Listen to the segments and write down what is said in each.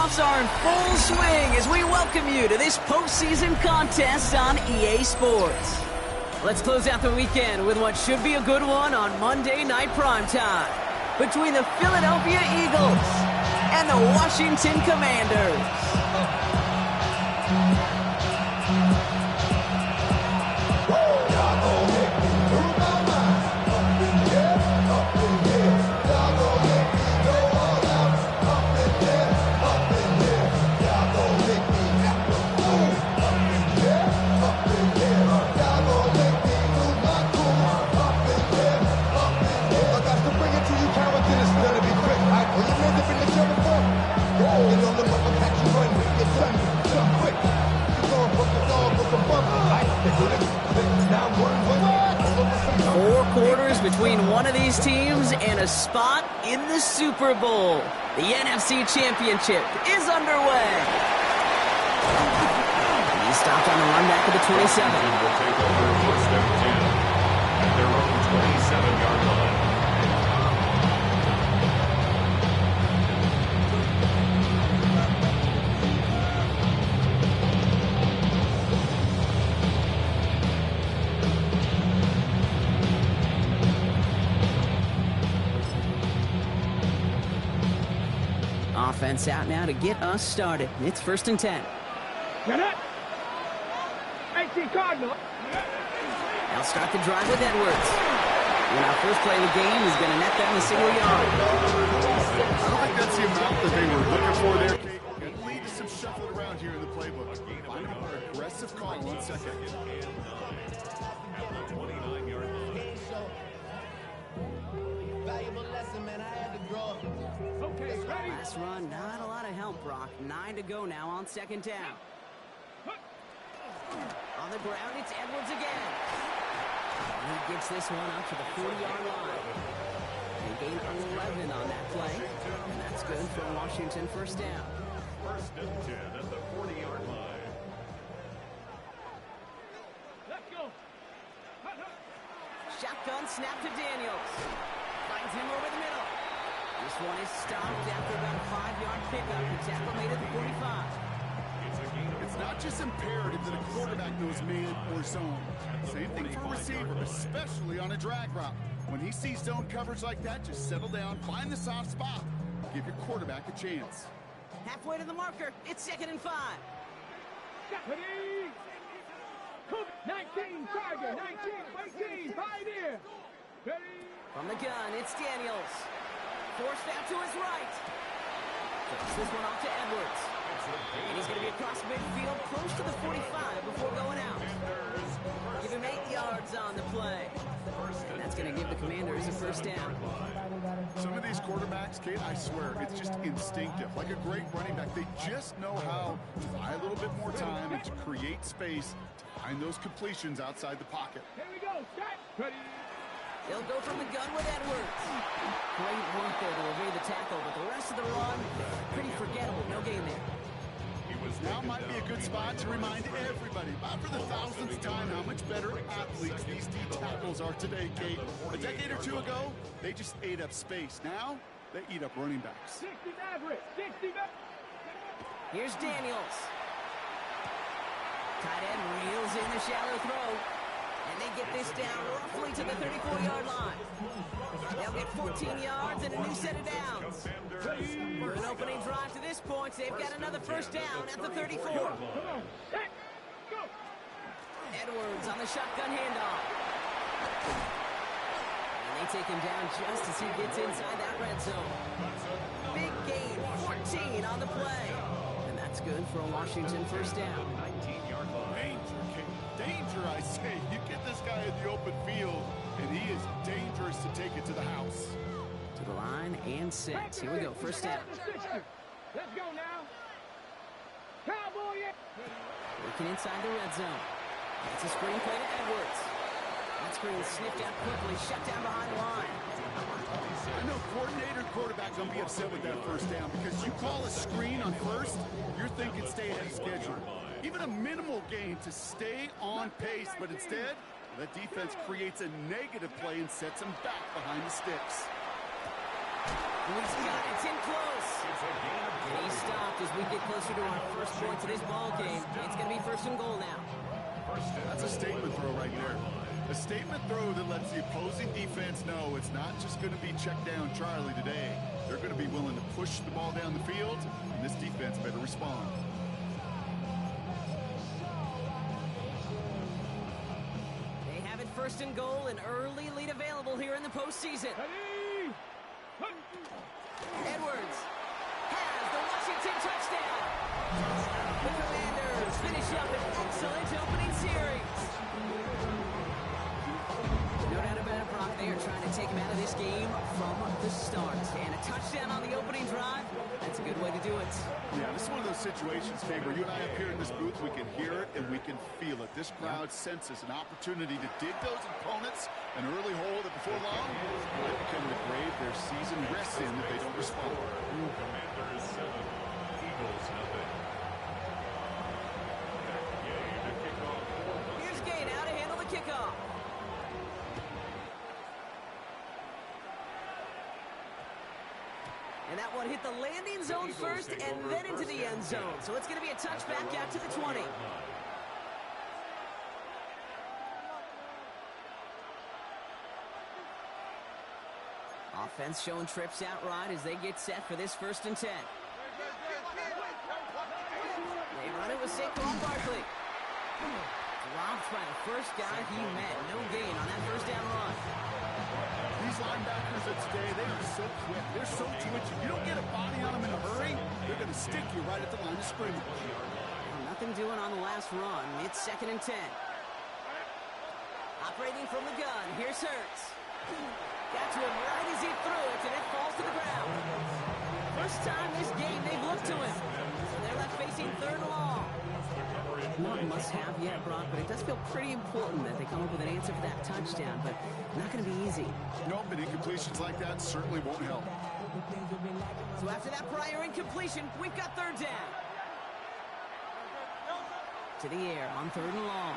playoffs are in full swing as we welcome you to this postseason contest on EA Sports. Let's close out the weekend with what should be a good one on Monday Night Primetime between the Philadelphia Eagles and the Washington Commanders. Between one of these teams and a spot in the Super Bowl. The NFC Championship is underway. He stopped on the run back of the 27. Will take over first and 10 at their own 27-yard line. Offense out now to get us started. It's first and 10. Cardinal. They'll start the drive with Edwards. And our first play of the game is going to net them a single yard. I don't think that's the amount that they were looking for there, Kate. It leads to some shuffling around here in the playbook. Find a more aggressive call on second. At the 29-yard line. Valuable lesson, man. I had to grow up. Okay, ready? Last run, not a lot of help, Brock. 9 to go now on second down. On the ground, it's Edwards again. And he gets this one up to the 40-yard line. They gain 11 on that play. And that's good for Washington first down. First and 10 at the 40-yard line. Let's go. Shotgun snap to Daniels. Finds him over the middle. This one is stopped after about a 5-yard pickup. The tackle made it to 45. It's not just imperative that a quarterback knows man or zone. Same thing for a receiver, especially on a drag route. When he sees zone coverage like that, just settle down, find the soft spot. Give your quarterback a chance. Halfway to the marker. It's second and 5. Ready? 19, Tiger. 19, 18, Pioneer. Ready? From the gun, it's Daniels. Forced out to his right. Throws this one off to Edwards. And he's going to be across midfield, close to the 45 before going out. Give him 8 yards on the play. And that's going to give the Commanders a first down. Some of these quarterbacks, Kate, I swear, it's just instinctive. Like a great running back, they just know how to buy a little bit more time and to create space to find those completions outside the pocket. Here we go. Start. Ready? They'll go from the gun with Edwards. Great work there to evade the tackle, but the rest of the run, pretty forgettable. No gain there. Now might be a good spot to remind everybody, about for the thousandth time, how much better athletes these D tackles are today, Kate. A decade or two ago, they just ate up space. Now, they eat up running backs. 60 average. 60 Here's Daniels. Tight end reels in the shallow throw. And they get this down roughly to the 34-yard line. They'll get 14 yards and a new set of downs. For an opening drive to this point, they've got another first down at the 34. Edwards on the shotgun handoff. And they take him down just as he gets inside that red zone. Big gain, 14 on the play. And that's good for a Washington first down. 19-yard line. Danger, Kate. Danger, I say. You get this guy in the open field, and he is dangerous to take it to the house. To the line and set. Here we go, first down. Let's go now. Cowboy. Working inside the red zone. It's a screen play to Edwards. That screen sniffed out quickly, shut down behind the line. I know coordinator quarterback going to be upset with that first down because you call a screen on first, you're thinking stay ahead of schedule. Even a minimal gain to stay on pace, but instead, that defense creates a negative play and sets him back behind the sticks. He's got it. It's in close. And he stopped as we get closer to our first points of this ball game, it's going to be first and goal now. That's a statement throw right there. A statement throw that lets the opposing defense know it's not just going to be check down Charlie today. They're going to be willing to push the ball down the field, and this defense better respond. They have it first and goal, an early lead available here in the postseason. Edwards has the Washington touchdown. The Commanders finish up an excellent opening series. No doubt about it, Brock. They are trying to take him out of this game from the start. And a touchdown on the opening drive, that's a good way to do it. Yeah, this is one of those situations, Tabor. You and I up here in this booth, we can hear it and we can feel it. This crowd senses an opportunity to dig those opponents an early hole that before long might become the grave their season rests in if they don't respond. Commanders 7, Eagles 0. Here's Gay now to handle the kickoff. And that one hit the landing zone first and then into the end zone. So it's going to be a touchback out to the 20. Offense showing trips out right as they get set for this 1st and 10. They run it with Saquon Barkley. Dropped by the first guy he met. No gain on that first down run. These linebackers of today, they are so quick. They're so twitchy. You don't get a body on them in a hurry, they're going to stick you right at the line of scrimmage. Well, nothing doing on the last run. It's 2nd and 10. Operating from the gun, here's Hurts. Got to him right as he threw it, and it falls to the ground. First time this game they've looked to him. So they're left facing 3rd and long. Not a must-have yet, Brock, but it does feel pretty important that they come up with an answer for that touchdown, but not going to be easy. Nope, but incompletions like that certainly won't help. So after that prior incompletion, we've got 3rd down. To the air on 3rd and long.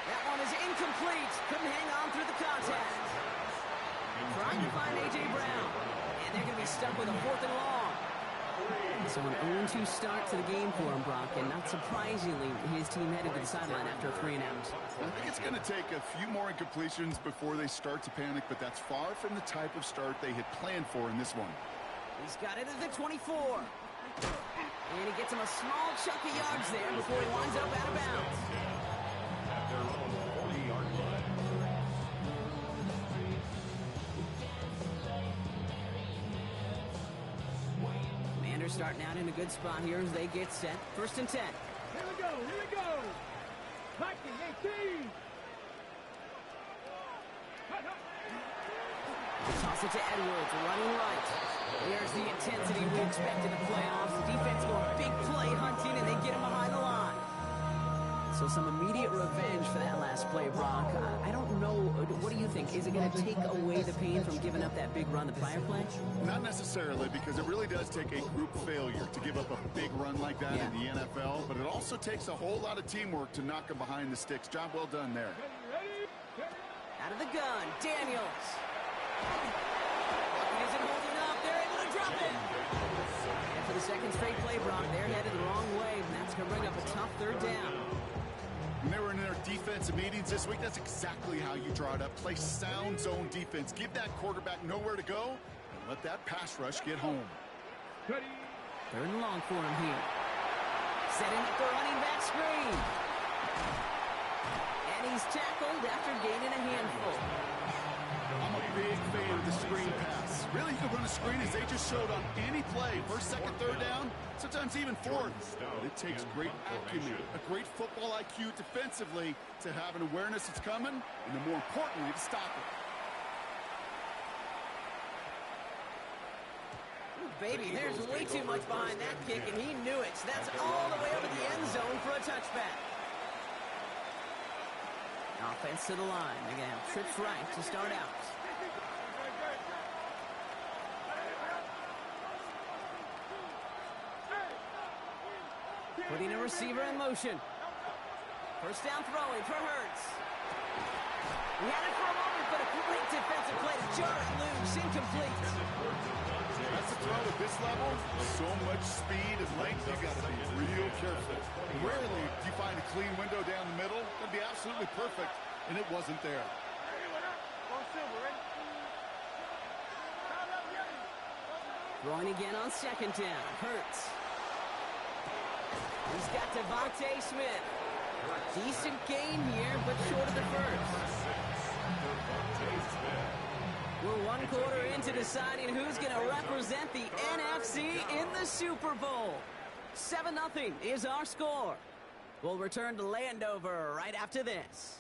That one is incomplete. Couldn't hang on through the contact. Trying to find A.J. Brown. And they're going to be stuck with a 4th and long. So an 0-2 start to the game for him, Brock, and not surprisingly, his team headed to the sideline after a 3-and-out. I think it's going to take a few more incompletions before they start to panic, but that's far from the type of start they had planned for in this one. He's got it at the 24. And he gets him a small chunk of yards there before he winds up out of bounds. At their own 40-yard line. Commanders starting out in a good spot here as they get set. 1st and 10. Here we go, here we go. Viking 18. Toss it to Edwards, running right. There's the intensity we expect in the playoffs. Defense going big play hunting, and they get him behind the line. So some immediate revenge for that last play, Brock. I don't know. What do you think? Is it going to take away the pain from giving up that big run the prior play? Not necessarily, because it really does take a group failure to give up a big run like that in the NFL, but it also takes a whole lot of teamwork to knock them behind the sticks. Job well done there. Out of the gun, Daniels. He isn't holding up. They're able to drop it. And for the 2nd straight play, Brock, they're headed the wrong way, and that's going to bring up a tough 3rd down. When they were in their defensive meetings this week, that's exactly how you draw it up. Play sound zone defense. Give that quarterback nowhere to go, and let that pass rush get home. 3rd and long for him here. Setting up the running back screen. And he's tackled after gaining a handful. I'm a big fan of the screen pass. Really, you can run a screen as they just showed on any play. 1st, 2nd, 3rd down, sometimes even 4th. But it takes great acumen, a great football IQ defensively to have an awareness it's coming, and then more importantly, to stop it. Ooh, baby, there's way too much behind that kick, and he knew it. So that's all the way over the end zone for a touchback. Offense to the line. They're going to have trips right to start out. Putting a receiver in motion. 1st down throwing for Hurts. He had it for a moment, but a great defensive play to jar it loose. Incomplete. That's a throw at this level. So much speed and length, you got to be real careful. Rarely do you find a clean window down the middle. That'd be absolutely perfect, and it wasn't there. Throwing again on second down. Hurts. He's got Devontae Smith. Decent gain here, but short of the first. We're one quarter into deciding who's going to represent the NFC in the Super Bowl. 7-0 is our score. We'll return to Landover right after this.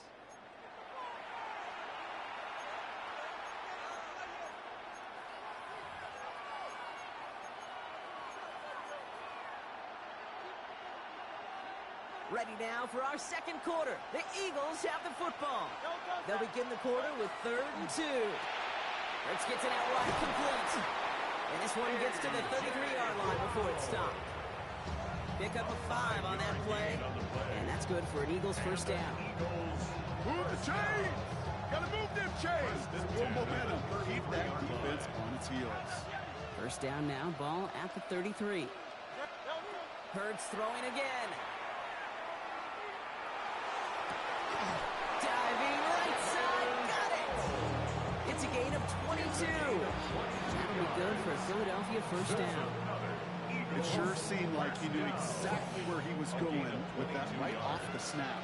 Ready now for our second quarter. The Eagles have the football. They'll begin the quarter with 3rd and 2. Hurts gets it out wide, complete. And this one gets to the 33-yard line before it's stopped. Pick up a 5 on that play. And that's good for an Eagles first down. Move the chains! Gotta move them chains! More momentum. Keep that defense on its heels. First down now, ball at the 33. Hurts throwing again. Diving right side, got it! It's a gain of 22. That'll be good for a Philadelphia first down. It sure seemed like he knew exactly where he was going with that right off the snap.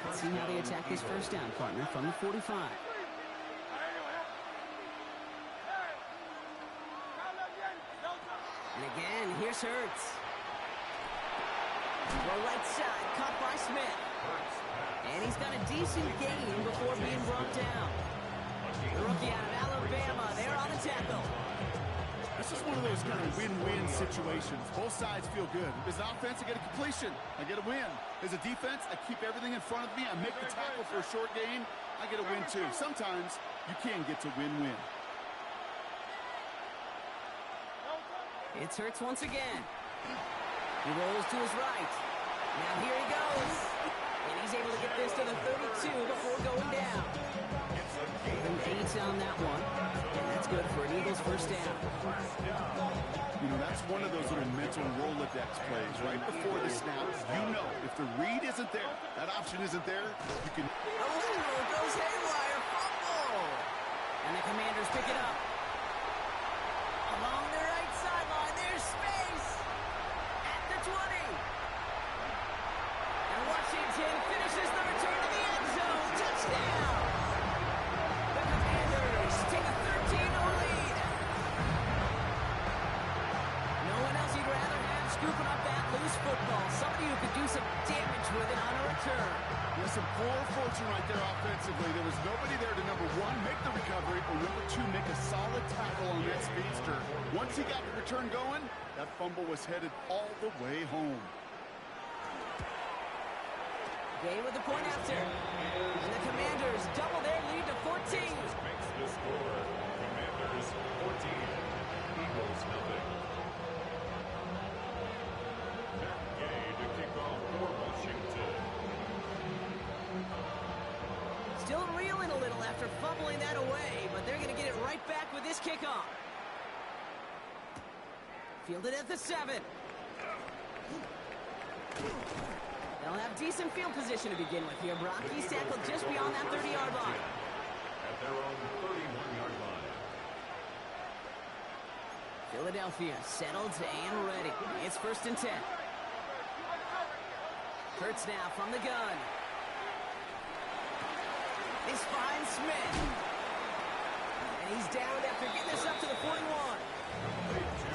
Let's see how they attack this first down, partner, from the 45. And again, here's Hurts. Throw right side, caught by Smith. And he's got a decent gain before being brought down. The rookie out of Alabama, they're on the tackle. This is one of those kind of win-win situations. Both sides feel good. As an offense, I get a completion. I get a win. As a defense, I keep everything in front of me. I make the tackle for a short gain. I get a win, too. Sometimes you can get to win-win. It's Hurts once again. He rolls to his right. Now here he goes. And he's able to get this to the 32 before going down. And 8 on that one. And that's good for an Eagles first down. You know, that's one of those little mental Rolodex plays. Right before the snap, you know if the read isn't there, that option isn't there, you can... Oh, goes haywire. Fumble. And the Commanders pick it up. Along the right sideline, there's space. At the 20. And Washington finishes the return to the end zone. Touchdown. The Commanders take a 13-0 lead. No one else you'd rather have scooping up that loose football. Somebody who could do some damage with it on a return. Yeah, some poor fortune right there offensively. There was nobody there to, number one, make the recovery, or number two, make a solid tackle on that speedster. Once he got the return going, that fumble was headed all the way home. Game with the point after. And the Commanders double their lead to 14. Makes the score. Commanders 14. Eagles nothing. Matt Gay to kick off for Washington. Still reeling a little after fumbling that away, but they're going to get it right back with this kickoff. Fielded at the 7. They'll have decent field position to begin with here, Brock. He's tackled just beyond that 30-yard line. At their own 31-yard line. Philadelphia settled and ready. It's 1st and 10. Hurts now from the gun. This finds Smith. And he's down after getting this up to the 41.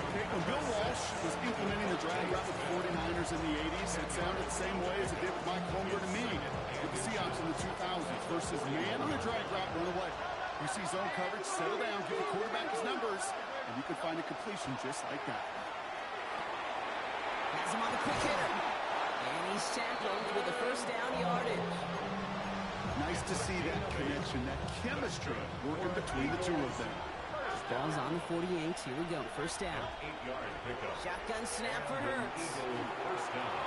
Okay, when Bill Walsh was implementing the drag route with the 49ers in the 80s, it sounded the same way as it did with Mike Holmgren and me with the Seahawks in the 2000s. Versus man on the drag route, run away. You see zone coverage, settle down, give the quarterback his numbers, and you can find a completion just like that. Has him on the quick hitter. And he's tackled with the first down yardage. Nice to see that connection, that chemistry working between the two of them. Ball's on the 48. Here we go. First down. 8-yard pickup. Shotgun snap for Hurts. Eagles first down.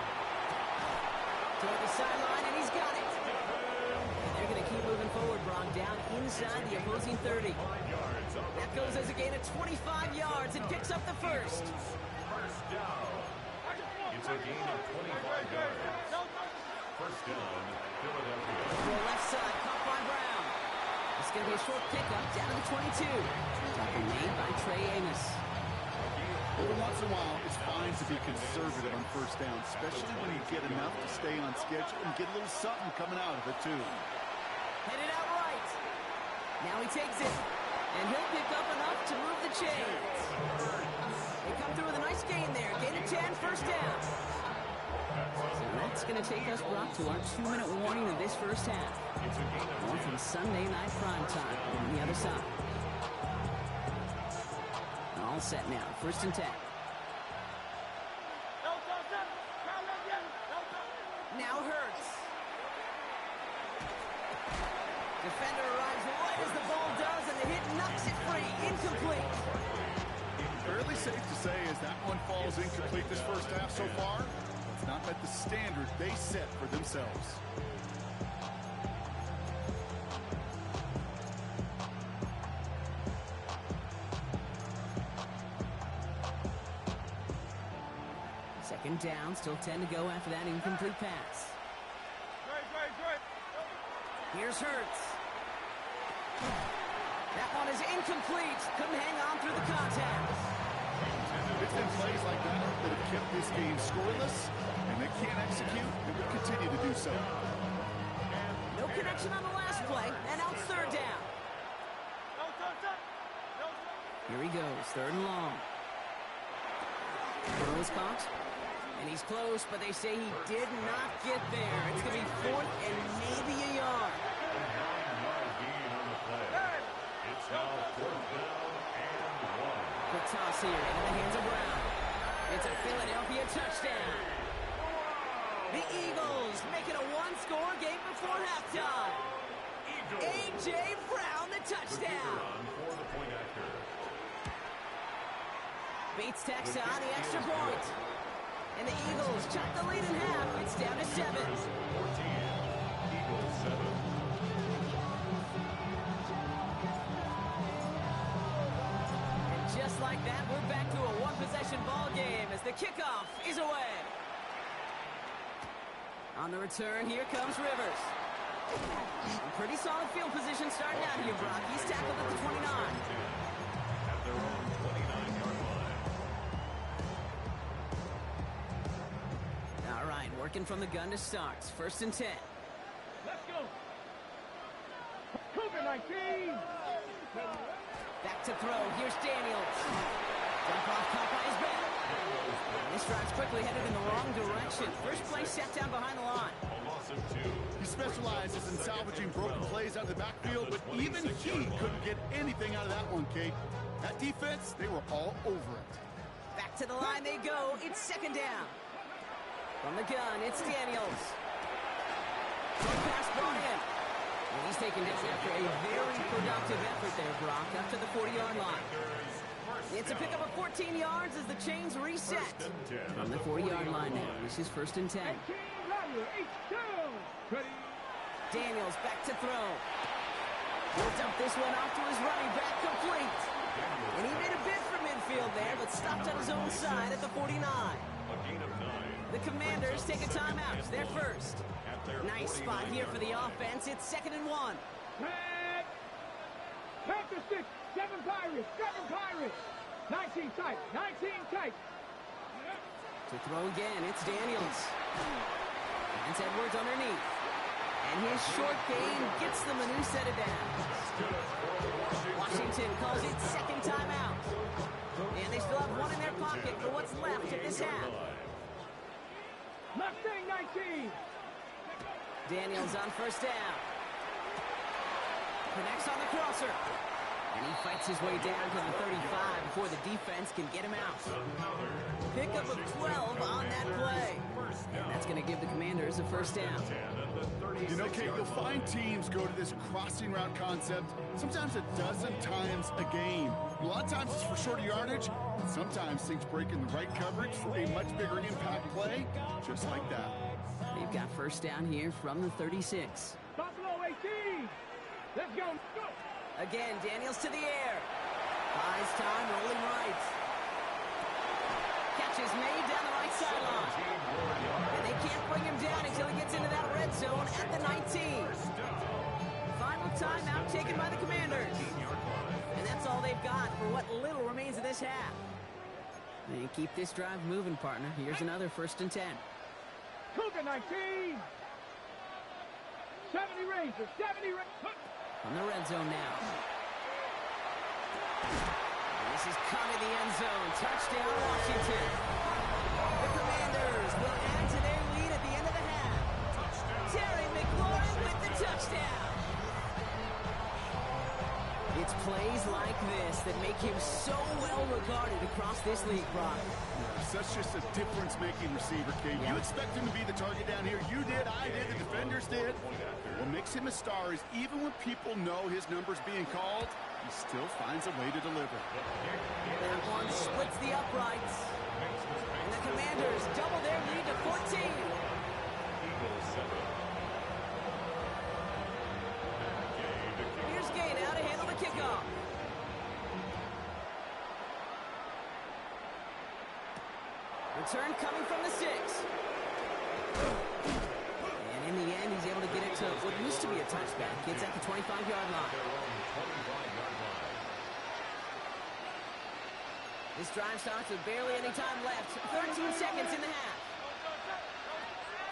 Toward the sideline, and he's got it. And they're going to keep moving forward, Brock. down inside the opposing 30. That goes as a gain of 25 yards and picks up the first. First down. It's a gain of 25 yards. First down, Philadelphia. Throw left side, caught by Brown. It's going to be a short pickup down to the 22. Tackle made by Trey Amos. Every once in a while, it's fine to be conservative on first down, especially when you get enough to stay on schedule and get a little something coming out of it, too. Headed out right. Now he takes it, and he'll pick up enough to move the chains. They come through with a nice gain there. Gain of 10, first down. So that's going to take us, Brock, to our 2-minute warning of this first half. More from Sunday Night Primetime on the other side. All set now, first and 10. Now Hurts. Defender arrives right as the ball does, and the hit knocks it free. Incomplete. Fairly safe to say as that one falls incomplete this first half so far, it's not met the standard they set for themselves. Second down, still 10 to go after that incomplete pass. Here's Hurts. That one is incomplete. Couldn't hang on through the contact. It's been plays like that that have kept this game scoreless, and they can't execute, and will continue to do so. No connection on the last play, and now it's third down. Here he goes, third and long. Burrow is caught, and he's close, but they say he did not get there. It's going to be fourth and maybe a yard. It's now fourth down and 1. The toss here into the hands of Brown. It's a Philadelphia touchdown. The Eagles make it a one-score game before halftime. A.J. Brown, the touchdown. For the point after. Beats Texas on the extra point. And the Eagles chop the lead in half. It's down to 7. 14. Eagles 7. And just like that, we're back to a one-possession ball game as the kickoff is away. On the return, here comes Rivers. Pretty solid field position starting out here, Brock. He's tackled at the 29. At their own 29-yard line. All right, working from the gun to start. First and 10. Let's go. Cougar 19. Back to throw. Here's Daniels. Dump off caught by his back. This drive's quickly headed in the wrong direction. First play set down behind the line. A loss of 2. He specializes in salvaging broken plays out of the backfield, but even he couldn't get anything out of that one, Kate. That defense, they were all over it. Back to the line they go. It's second down. From the gun, it's Daniels. Short pass brought in. And he's taken down after a very productive effort there, Brock, up to the 40-yard line. It's a pickup of 14 yards as the chains reset. From the 40-yard line now, this is first and 10. Daniels back to throw. He'll dump this one off to his running back, complete. And he made a bid for midfield there, but stopped on his own side at the 49. A gain of 9. The Commanders take a timeout. They're first. Nice spot here for the offense. It's second and 1. Red. Panther 6. 7 Pirates. 7 Pirates. 19 tight. 19 tight. To throw again, it's Daniels. It's Edwards underneath. And his short gain gets them a new set of downs. Washington calls it second timeout. And they still have one in their pocket for what's left of this half. Mustang 19. Daniels on first down. Connects on the crosser. And he fights his way down to the 35 before the defense can get him out. Pickup of 12 on that play. And that's going to give the Commanders a first down. You know, Kate, you'll find teams go to this crossing route concept sometimes a dozen times a game. A lot of times it's for shorter yardage, and sometimes things break in the right coverage for a much bigger impact play, just like that. They've got first down here from the 36. Buffalo 18. Let's go. Go. Again, Daniels to the air. Buys time, rolling right. Catch is made down the right sideline. And they can't bring him down until he gets into that red zone at the 19. Final timeout taken by the Commanders. And that's all they've got for what little remains of this half. And keep this drive moving, partner. Here's another 1st and 10. Cougar 19. 70 Rangers. 70 Rangers. On the red zone now. This is caught in the end zone. Touchdown, Washington. The Commanders will add to their lead at the end of the half. Terry McLaurin with the touchdown. It's plays like this that make him so well regarded across this league, Brock. That's just a difference-making receiver, Kate. You expect him to be the target down here. You did, I did, the defenders did. What makes him a star is even when people know his number's being called, he still finds a way to deliver. That one splits the uprights. And the Commanders double their lead to 14. Here's Gay now to handle the kickoff. Return coming from the 6. And in the end, he's able to get it to what used to be a touchback. It's at the 25-yard line. This drive starts with barely any time left. 13 seconds in the half.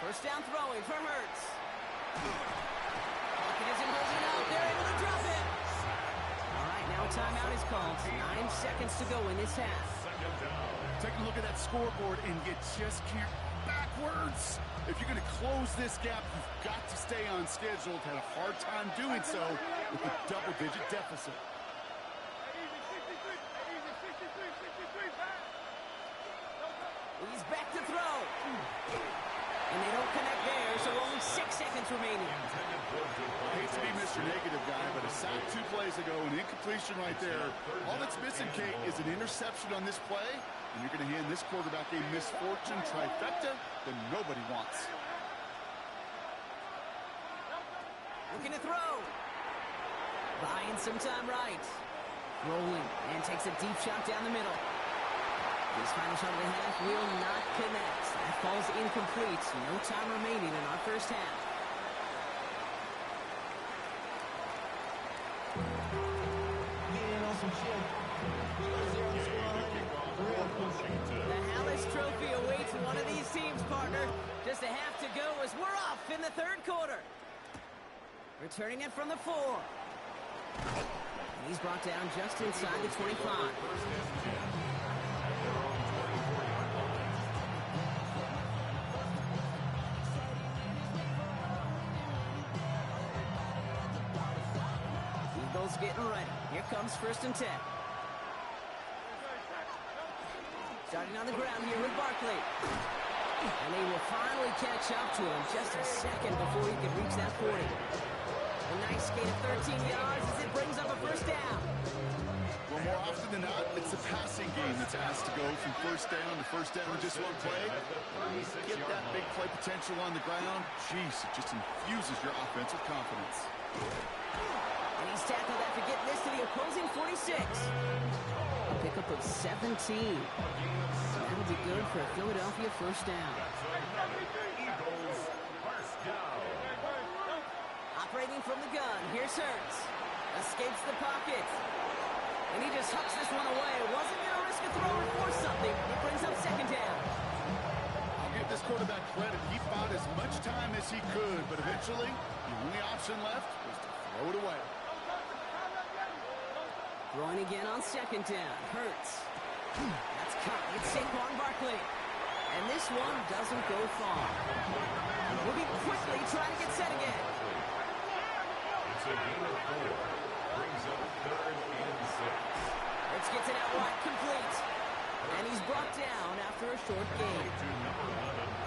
First down throwing for Hurts. Pocket isn't holding up. They're able to drop it. All right, now a timeout is called. 9 seconds to go in this half. Take a look at that scoreboard, and you just can't backwards. If you're going to close this gap, you've got to stay on schedule. Had a hard time doing so with a double-digit deficit. He's back to throw. And they don't connect there, so only 6 seconds remaining. I hate to be Mr. Negative guy, but a sack 2 plays ago, an incompletion right there. All that's missing, Kate, is an interception on this play, and you're going to hand this quarterback a misfortune trifecta that nobody wants. Looking to throw. Buying some time right. Rolling, and takes a deep shot down the middle. This final shot of the half will not connect. That falls incomplete. No time remaining in our first half. The Hallis Trophy awaits one of these teams, partner. Just a half to go as we're off in the 3rd quarter. Returning it from the 4. And he's brought down just inside the 25. Eagles getting ready. Here comes 1st and 10. Starting on the ground here with Barkley. And they will finally catch up to him just a second before he can reach that 40. A nice gain of 13 yards as it brings up a 1st down. Well, more often than not, it's the passing game that's asked to go from 1st down to 1st down in just one play. Get that big play potential on the ground. Jeez, it just infuses your offensive confidence. And he's tackled after getting this to the opposing 46. A pickup of 17. That'll be good for a Philadelphia 1st down. Eagles, 1st down. Operating from the gun, here's Hurts. Escapes the pocket. And he just hucks this one away. Wasn't going to risk a throw or force something. It brings up 2nd down. I'll give this quarterback credit. He fought as much time as he could, but eventually, the only option left was to throw it away. Throwing again on 2nd down. Hurts. That's caught. It's Saquon Barkley. And this one doesn't go far. Moving quickly, trying to get set again. It's a gain of 4. Brings up 3rd and 6. Hurts gets it out wide, complete. And he's brought down after a short gain.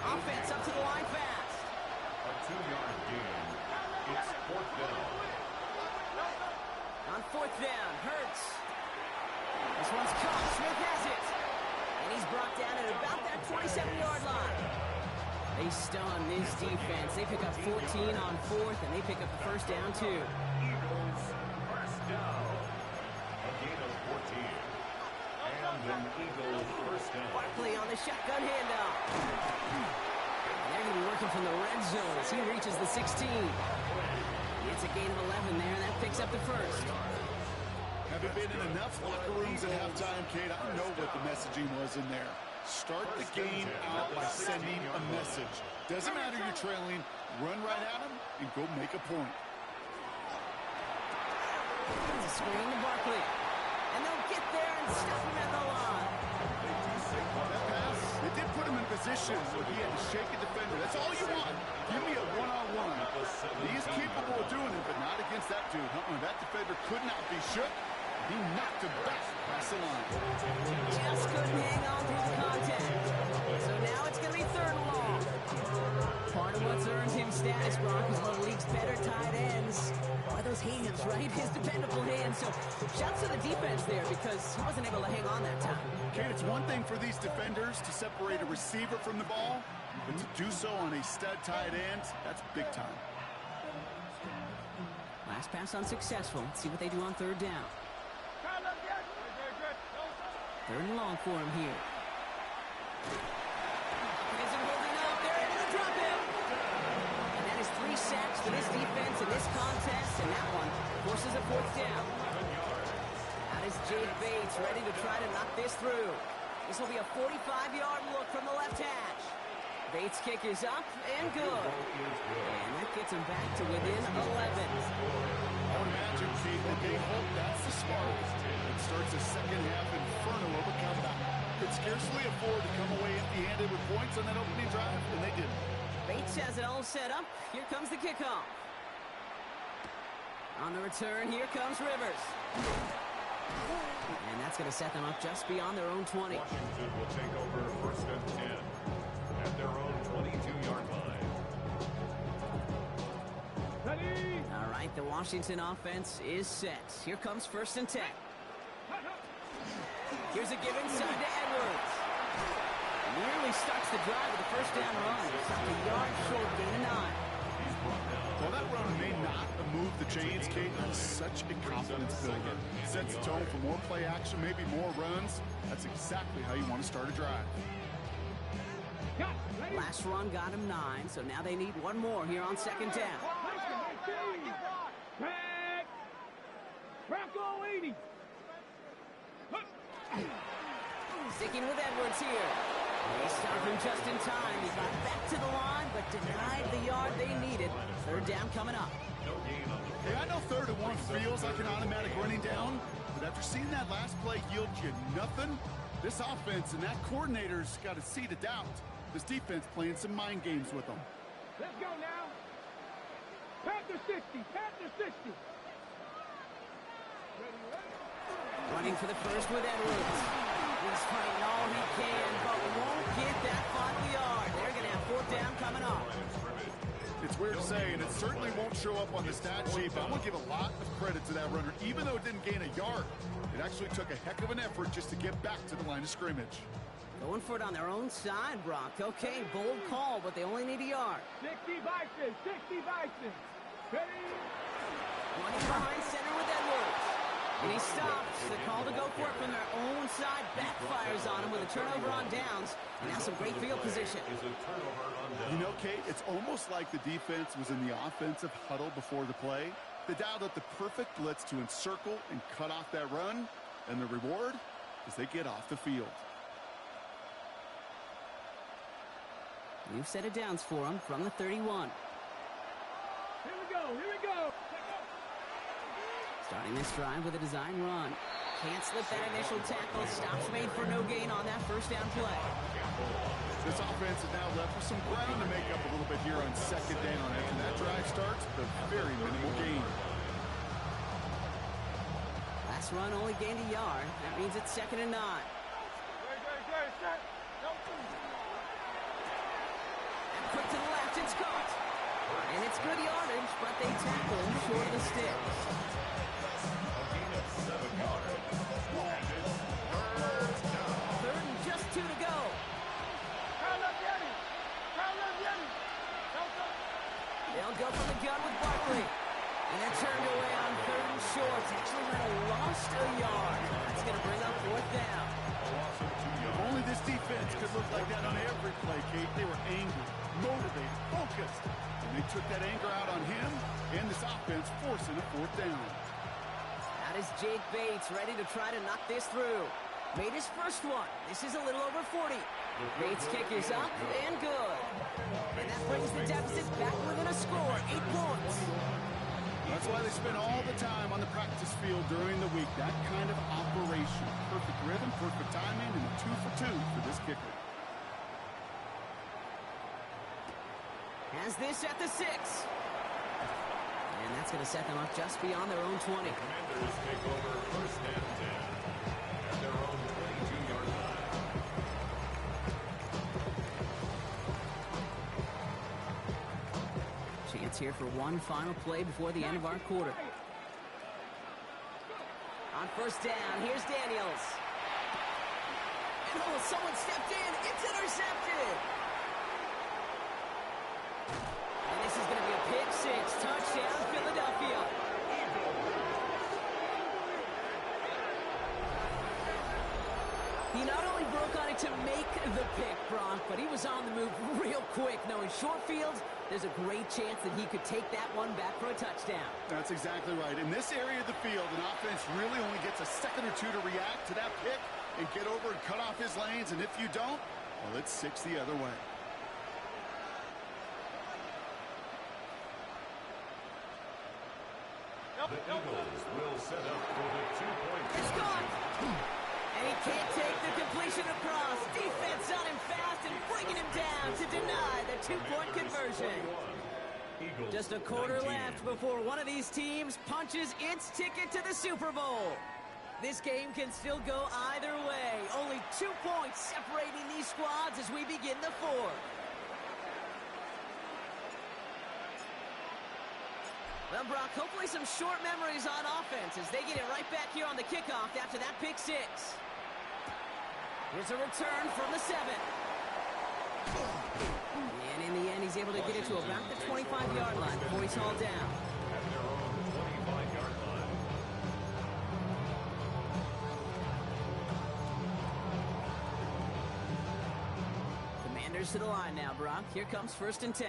Offense up to the line fast. A 2-yard gain. It's 4th down. On 4th down, Hurts. This one's caught. Smith has it. And he's brought down at about that 27-yard line. They stun this defense. They pick up 14 on 4th, and they pick up the 1st down, too. Eagles stop. And they're going to be working from the red zone as he reaches the 16. It's a gain of 11 there, and that picks up the first. Having been in enough locker rooms at halftime, Kate, I know what the messaging was in there. Start the game out by sending a message. Doesn't matter you're trailing, run right at them and go make a point. It's a screen to Barkley. And they'll get there and stop him at the line. That pass, it did put him in a position where he had to shake a defender. That's all you want. Give me a one-on-one. He's capable of doing it, but not against that dude. That defender could not be shook. He knocked him back past the line. Just couldn't hang on through the contact. So now it's going to be third and long. Part of what's earned him status, Brock, is one of the league's better tight ends. Are those hands, right? His dependable hands. So shouts to the defense there because he wasn't able to hang on that time. Kate, it's one thing for these defenders to separate a receiver from the ball, but to do so on a stud tight end, that's big time. Last pass unsuccessful. Let's see what they do on third down. Third and long for him here. Isn't holding up. They're able to drop him. And that is 3 sacks for this defense in this contest, and that one forces a fourth down. That is Jake Bates ready to try to knock this through. This will be a 45-yard look from the left hash. Bates' kick is up and good. And that gets him back to within 11. I would imagine, Kate, that they hope that's the spark. It starts a second-half inferno of a comeback. Could scarcely afford to come away empty-handed with points on that opening drive, and they didn't. Bates has it all set up. Here comes the kickoff. On the return, here comes Rivers. And that's going to set them up just beyond their own 20. Washington will take over first and 10 at their own 22-yard line. Ready? All right, the Washington offense is set. Here comes first and 10. Here's a give inside to Edwards. Nearly starts the drive with a first down run. Stopped a yard short, gain of 9. Well, that run may not have moved the chains, Kate. That's such a confidence builder. Sets the tone for more play action, maybe more runs. That's exactly how you want to start a drive. Last run got him 9, so now they need one more here on second down. Back. Bronco 80. Sticking with Edwards here. They stopped him just in time. He got back to the line, but denied the yard they needed. Third down coming up. Hey, I know 3rd and 1 feels like an automatic running down, but after seeing that last play yield you nothing, this offense and that coordinator's got a seed of doubt. This defense playing some mind games with them. Let's go now. Panther 60. Panther 60. Running for the first with Edwards. He's fighting all he can, but won't get that final yard. They're going to have fourth down coming up. It's weird to say, and it certainly won't show up on the stat sheet, but I'm going to give a lot of credit to that runner. Even though it didn't gain a yard, it actually took a heck of an effort just to get back to the line of scrimmage. Going for it on their own side, Brock. Okay, bold call, but they only need a yard. 60 Bison. 60 Bison. Ready? Running behind center with Edwards. And he stops. The call to go for it from their own side backfires on him with a turnover on downs. And now some great field position. You know, Kate, it's almost like the defense was in the offensive huddle before the play. They dialed up the perfect blitz to encircle and cut off that run. And the reward is they get off the field. New set of downs for him from the 31. Here we go. Here we go. Starting this drive with a design run. Can't slip that initial tackle. Stops made for no gain on that first down play. This offense is now left with some ground to make up a little bit here on second down. After that drive starts, the very minimal gain. Last run only gained a yard. That means it's 2nd and 9. And quick to the left, it's caught. And it's good yardage, but they tackle him short of the sticks. Third and just 2 to go. They'll go for the gun with Barkley. And they're turned away on 3rd and short. Actually might have lost a yard. That's going to bring up 4th down. Loss of 2 If yards. only this defense could look like that on every play, Kate. They were angry, motivated, focused. And they took that anger out on him and this offense, forcing a fourth down. That is Jake Bates ready to try to knock this through. Made his first one. This is a little over 40. Bates' kick is up and good. And that brings the deficit back within a score, 8 points. That's why they spend all the time on the practice field during the week. That kind of operation. Perfect rhythm, perfect timing, and a 2 for 2 for this kicker. Has this at the 6. And that's going to set them up just beyond their own 20. Commanders take over first and 10 at their own 22-yard line. Chance here for one final play before the end of our quarter. On first down, here's Daniels. And oh, someone stepped in. It's intercepted. And this is going to be a pick 6. Touchdown, Philadelphia. He not only broke on it to make the pick, Bronk, but he was on the move real quick. Knowing short fields, there's a great chance that he could take that one back for a touchdown. That's exactly right. In this area of the field, an offense really only gets a second or two to react to that pick and get over and cut off his lanes. And if you don't, well, it's 6 the other way. The Eagles will set up for the 2-point It's gone. And he can't take the completion across. Defense on him fast and bringing him down to deny the 2-point conversion. Just a quarter left before one of these teams punches its ticket to the Super Bowl. This game can still go either way. Only 2 points separating these squads as we begin the fourth. Well, Brock, hopefully some short memories on offense as they get it right back here on the kickoff after that pick 6. Here's a return from the 7. And in the end, he's able to get it to about the 25-yard line before he's hauled down. At their own 25-yard line. Commanders to the line now, Brock. Here comes first and 10.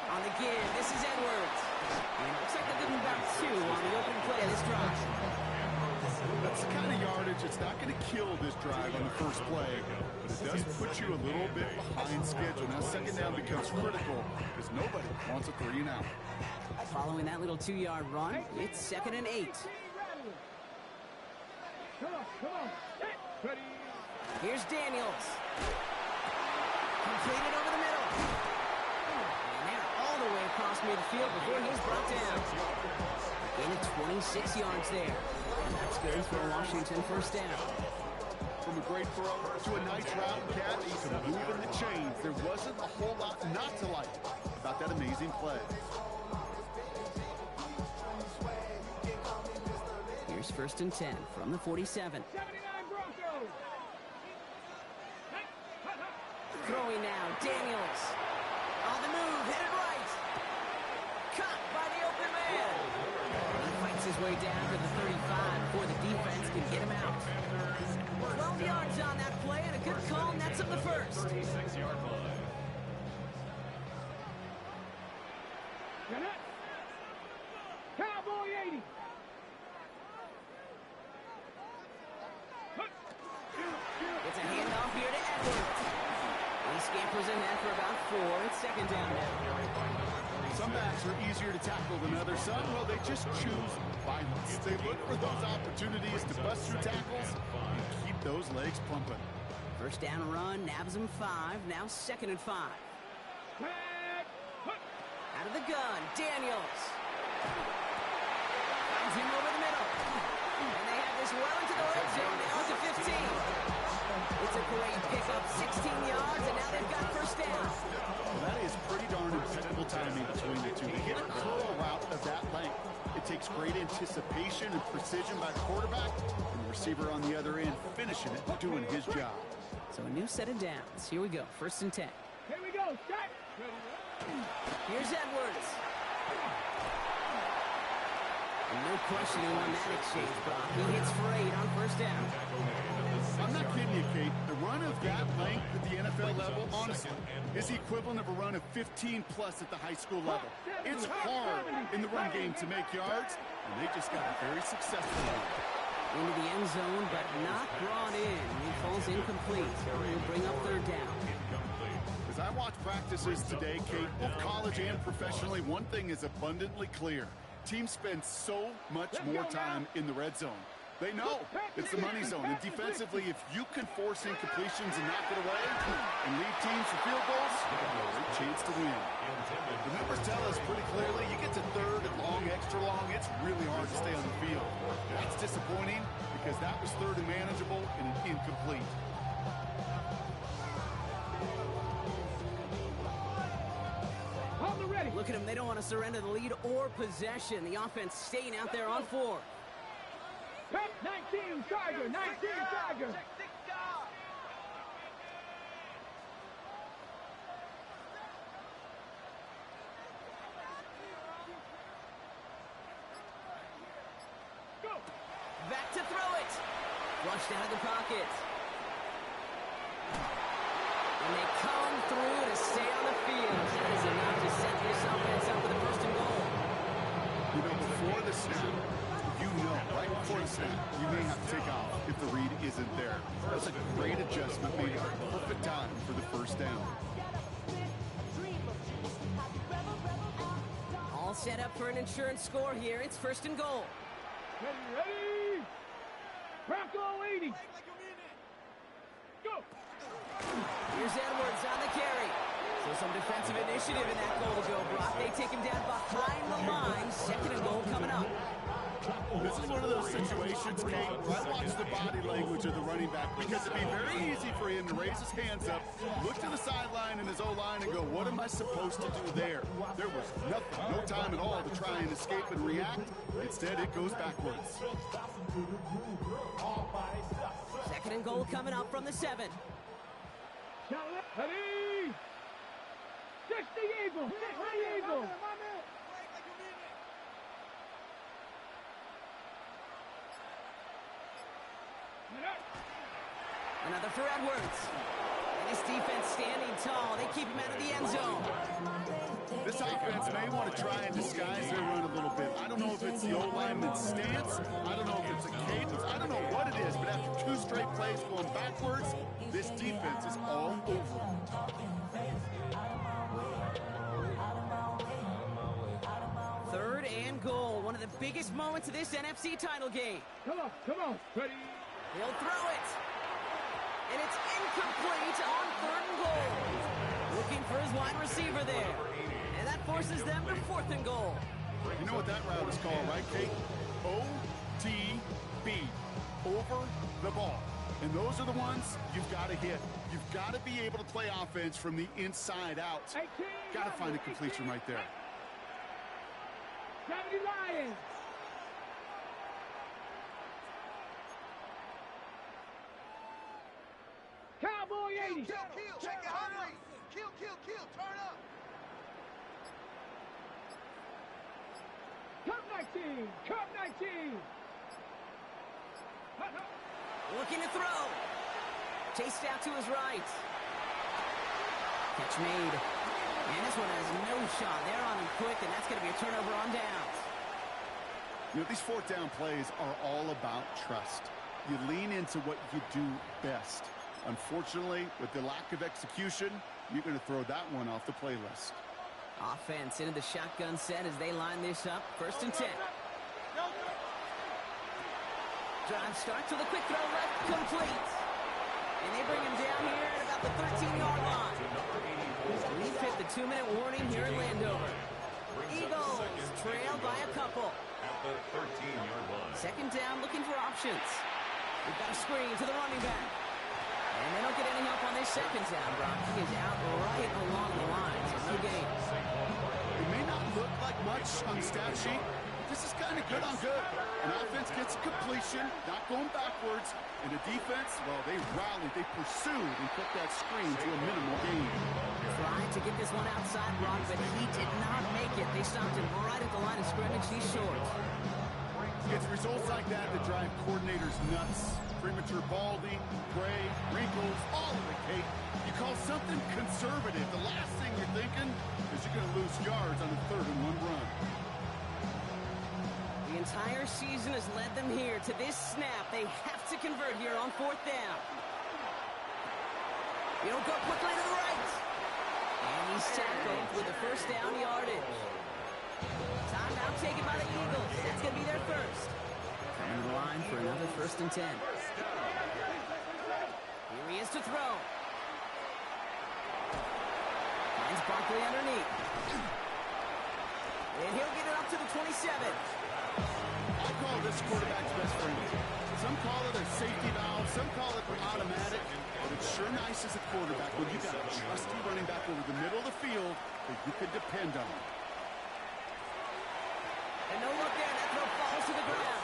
On the give, this is Edwards. And it looks like they're giving about 2 on the opening play of this drive. That's the kind of yardage that's not going to kill this drive on the first play, but it does put you a little bit behind schedule. Now second down becomes critical because nobody wants a 3 and out. Following that little 2-yard run, it's 2nd and 8. Come on. Ready. Here's Daniels. Completed over the middle. And they're all the way across midfield before he's brought down. Gain of 26 yards there. And that's good for Washington first down. From a great throw to a nice route catch to moving the chains, there wasn't a whole lot not to like about that amazing play. Here's first and 10 from the 47. 79 Broncos. Throwing now, Daniels. On the move, headed right. Caught by the open man. He fights his way down to the 35 before the defense can get him out. 12 yards on that play and a good call nets up the first. 36-yard line. Cowboy 80. It's a handoff here to Edwards. He scampers ahead for about 4. It's second down now. Some backs are easier to tackle than others. Some, well, they just choose violence. They look for those opportunities to bust through tackles and keep those legs pumping. First down run, nabs him 5. Now 2nd and 5. Out of the gun, Daniels. Finds him over the middle. And they have this well into the red zone now to 15. It's a great pickup, 16 yards, and now they've got first down. Well, that is pretty darn impeccable timing between the two. To hit a curl route of that length, it takes great anticipation and precision by the quarterback, and the receiver on the other end finishing it, doing his job. So a new set of downs. Here we go, first and 10. Here we go. Set. Here's Edwards. And no questioning on that exchange, Brock. He hits for 8 on first down. I'm not kidding you, Kate. The run of that length at the NFL level, honestly, is the equivalent of a run of 15-plus at the high school level. It's hard in the run game to make yards, and they just got a very successful one. Into the end zone, but not brought in. He falls incomplete. He'll bring up third down. As I watch practices today, Kate, both college and professionally, one thing is abundantly clear. Teams spend so much more time in the red zone. They know it's the money zone. And defensively, if you can force incompletions and knock it away and lead teams for field goals, you got a great chance to win. The numbers tell us pretty clearly, you get to third and long, extra long, it's really hard to stay on the field. That's disappointing because that was third and manageable and an incomplete. Look at them. They don't want to surrender the lead or possession. The offense staying out there on 4. 19, Tiger, 19, Tiger. Go. Back to throw it. Flushed out of the pocket. And they come through to stay on the field. That is enough to set this offense up with a first and goal. You know, before the snap, right before the snap, you may have to take off if the read isn't there. That's a great adjustment, made at the perfect time for the first down. All set up for an insurance score here. It's first and goal. Ready? Bronco 80. Go. Here's Edwards on the carry. So some defensive initiative in that goal to go, Brock. They take him down behind the line. Second and goal coming up. This is one of those situations, Kate, where I watch the body language of the running back because it'd be very easy for him to raise his hands up, look to the sideline in his O-line and go, what am I supposed to do there? There was nothing, no time at all to try and escape and react. Instead, it goes backwards. Second and goal coming up from the 7. Ready? 60 Eagle. 60 Eagle. Another for Edwards. And his defense standing tall. They keep him out of the end zone. This offense may want to try and disguise their run a little bit. I don't know if it's the O-lineman's stance. I don't know if it's a cadence. I don't know what it is, but after 2 straight plays going backwards, this defense is all over. Third and goal. One of the biggest moments of this NFC title game. Come on. Ready? He'll throw it. And it's incomplete on third and goal. Looking for his wide receiver there. And that forces them to fourth and goal. You know what that route is called, right, Kate? OTB. Over the ball. And those are the ones you've got to hit. You've got to be able to play offense from the inside out. Got to find a completion right there. 70 Lions. Cowboy 80. Kill, check it hungry. Kill, turn up. Cup 19. Looking to throw. Chased out to his right. Catch made. And this one has no shot. They're on him quick, and that's going to be a turnover on downs. You know, these fourth down plays are all about trust. You lean into what you do best. Unfortunately, with the lack of execution, you're going to throw that one off the playlist. Offense into the shotgun set as they line this up. First and 10. Drive starts with a quick throw left, complete. And they bring him down here at about the 13-yard line. We've hit the 2-minute warning here in Landover. Eagles trail by a couple. At the 13-yard line. Second down, looking for options. We've got a screen to the running back. And they don't get any help on this second down, Brock. He is out right along the line, so no gain. It may not look like much on the stat sheet, this is kind of good on good. An offense gets a completion, not going backwards. And the defense, well, they rallied, they pursued, and put that screen to a minimal gain. Tried to get this one outside, Brock, but he did not make it. They stopped him right at the line of scrimmage. He's short. It's results like that that drive coordinators nuts. Premature balding, gray, wrinkles, all of it, Kate. You call something conservative. The last thing you're thinking is you're going to lose yards on a 3rd and 1 run. The entire season has led them here to this snap. They have to convert here on 4th down. He'll go quickly to the right. And he's tackled with the 1st down yardage. Timeout taken by the Eagles. That's going to be their first. Coming to the line for another 1st and 10. Here he is to throw. Finds Barkley underneath. And he'll get it up to the 27. I call this quarterback's best friend. Some call it a safety valve, some call it automatic, but it's sure nice as a quarterback when you got a trusty running back over the middle of the field that you could depend on. And no look there, that throw falls to the ground.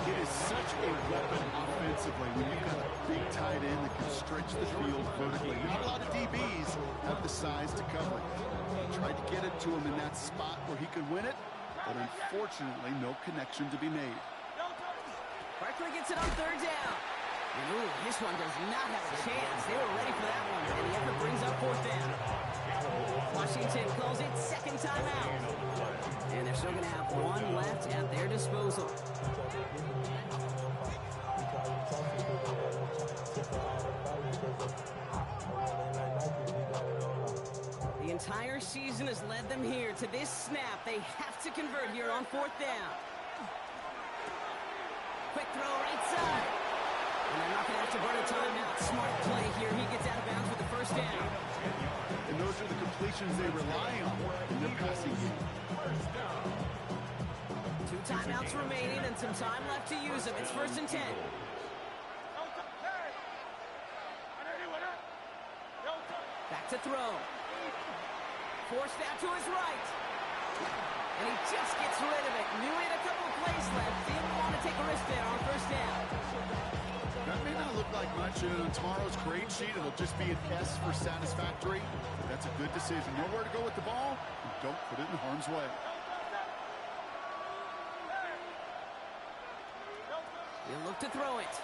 It is such a weapon offensively when you've got a big tight end that can stretch the field vertically. Not a lot of DBs have the size to cover it. Tried to get it to him in that spot where he could win it, but unfortunately no connection to be made. Barkley gets it on 3rd down. And ooh, this one does not have a chance. They were ready for that one, and the effort brings up 4th down. Washington calls it 2nd timeout. And they're still going to have one left at their disposal. The entire season has led them here to this snap. They have to convert here on 4th down. Quick throw right side. And they're not going to have to burn a timeout. Smart play here. He gets out of bounds with the 1st down. And those are the completions they rely on in their passing game. 2 timeouts remaining and some time left to use them. It's 1st and 10. Back to throw. Forced out to his right. And he just gets rid of it. Knew he had a couple of plays left. Didn't want to take a risk there on 1st down. That may not look like much on tomorrow's grade sheet. It'll just be an S for satisfactory. But that's a good decision. Nowhere to go with the ball. Don't put it in harm's way. He'll look to throw it.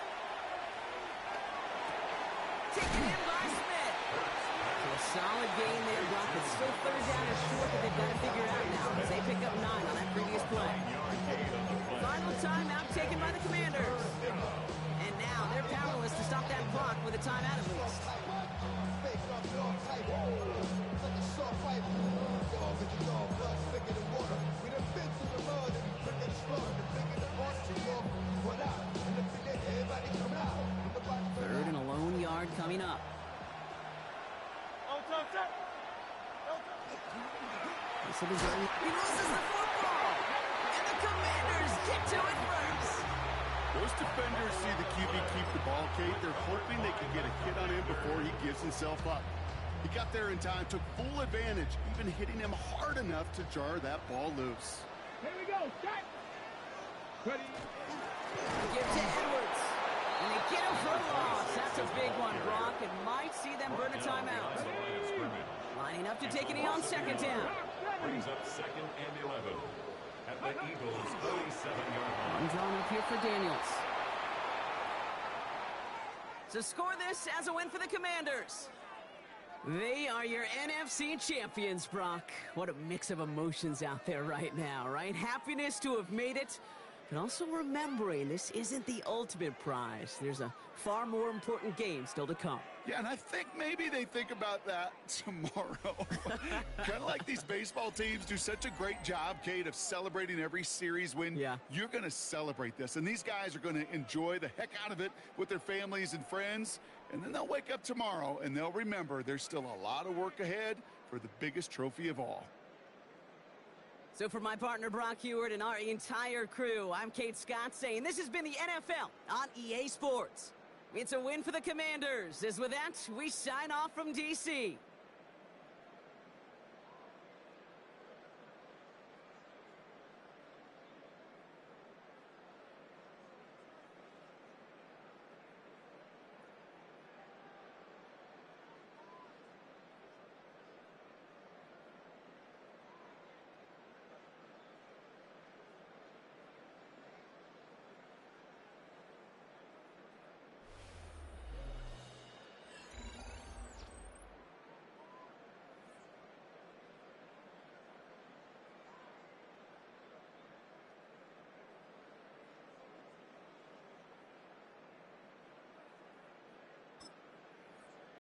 Taken in by Smith. So a solid gain there, Brock. It's still 3rd down and short that they've got to figure out now as they pick up 9 on that previous play. Final timeout taken by the Commanders. And now they're powerless to stop that clock with a timeout at least. Third and a lone yard coming up. He loses the football, and the Commanders get to it first. Those defenders see the QB keep the ball, Kate. They're hoping they can get a hit on him before he gives himself up. He got there in time, took full advantage, even hitting him hard enough to jar that ball loose. Here we go, set. Ready. Give to Edwards. And they get him for a loss. That's a big one, Brock, and might see them burn a timeout. Lining up to take it in on 2nd down. Brings up 2nd and 11 at the Eagles' 37-yard line. I'm drawn up here for Daniels. To score this as a win for the Commanders. They are your NFC champions, Brock. What a mix of emotions out there right now, right? Happiness to have made it, but also remembering this isn't the ultimate prize. There's a far more important game still to come. Yeah, and I think maybe they think about that tomorrow. Kind of like these baseball teams do such a great job, Kate, of celebrating every series win. Yeah. You're going to celebrate this, and these guys are going to enjoy the heck out of it with their families and friends, and then they'll wake up tomorrow, and they'll remember there's still a lot of work ahead for the biggest trophy of all. So for my partner, Brock Huard, and our entire crew, I'm Kate Scott saying this has been the NFL on EA Sports. It's a win for the Commanders. As with that, we sign off from D.C.